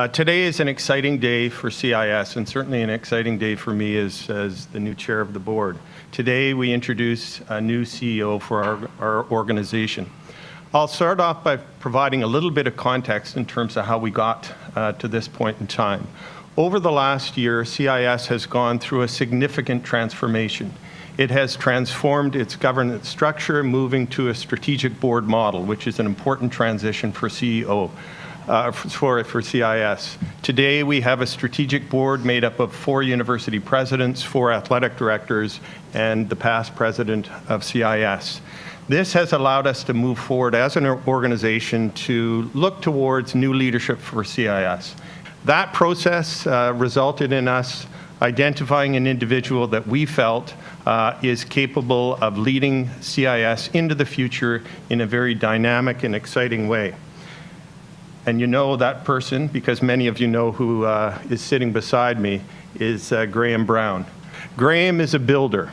Today is an exciting day for CIS and certainly an exciting day for me as the new chair of the board. Today we introduce a new CEO for our organization. I'll start off by providing a little bit of context in terms of how we got to this point in time. Over the last year, CIS has gone through a significant transformation. It has transformed its governance structure, moving to a strategic board model, which is an important transition for for CIS. Today, we have a strategic board made up of 4 university presidents, 4 athletic directors, and the past president of CIS. This has allowed us to move forward as an organization to look towards new leadership for CIS. That process resulted in us identifying an individual that we felt is capable of leading CIS into the future in a very dynamic and exciting way. And you know that person, because many of you know who is sitting beside me, is Graham Brown. Graham is a builder.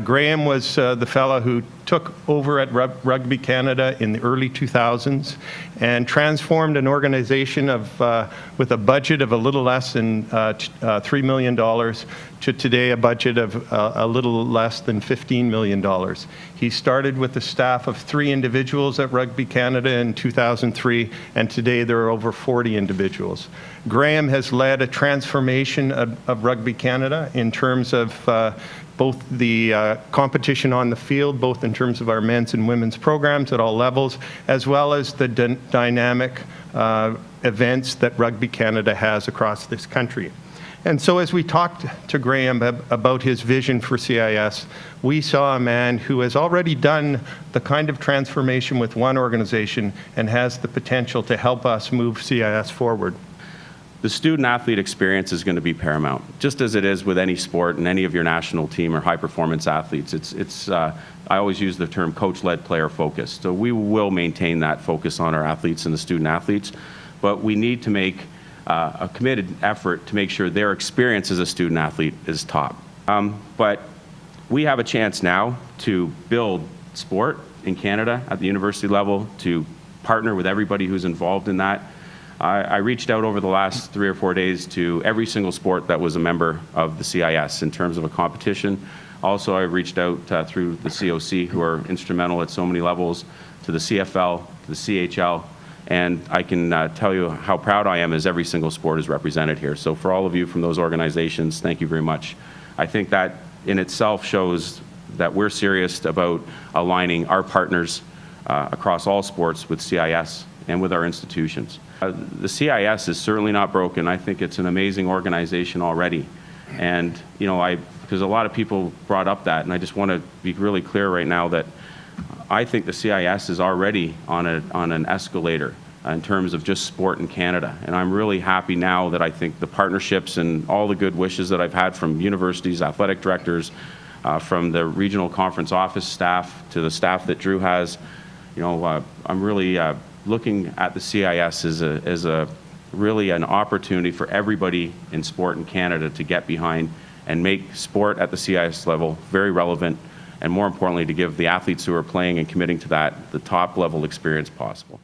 Graham was the fellow who took over at Rugby Canada in the early 2000s and transformed an organization with a budget of a little less than $3 million to today a budget of a little less than $15 million. He started with a staff of 3 individuals at Rugby Canada in 2003, and today there are over 40 individuals. Graham has led a transformation of Rugby Canada in terms of both the competition on the field, both in terms of our men's and women's programs at all levels, as well as the dynamic events that Rugby Canada has across this country. And so as we talked to Graham about his vision for CIS, we saw a man who has already done the kind of transformation with one organization and has the potential to help us move CIS forward. The student-athlete experience is going to be paramount, just as it is with any sport and any of your national team or high-performance athletes. I always use the term coach-led, player-focused. So we will maintain that focus on our athletes and the student-athletes, but we need to make a committed effort to make sure their experience as a student-athlete is top. But we have a chance now to build sport in Canada at the university level, to partner with everybody who's involved in that. I reached out over the last 3 or 4 days to every single sport that was a member of the CIS in terms of a competition. Also, I reached out through the COC, who are instrumental at so many levels, to the CFL, to the CHL, and I can tell you how proud I am as every single sport is represented here. So for all of you from those organizations, thank you very much. I think that in itself shows that we're serious about aligning our partners across all sports with CIS and with our institutions. The CIS is certainly not broken. I think it's an amazing organization already. And, you know, because a lot of people brought up that, and I just want to be really clear right now that I think the CIS is already on an escalator in terms of just sport in Canada. And I'm really happy now that I think the partnerships and all the good wishes that I've had from universities, athletic directors, from the regional conference office staff to the staff that Drew has, you know, I'm really looking at the CIS as really an opportunity for everybody in sport in Canada to get behind and make sport at the CIS level very relevant, and more importantly, to give the athletes who are playing and committing to that the top level experience possible.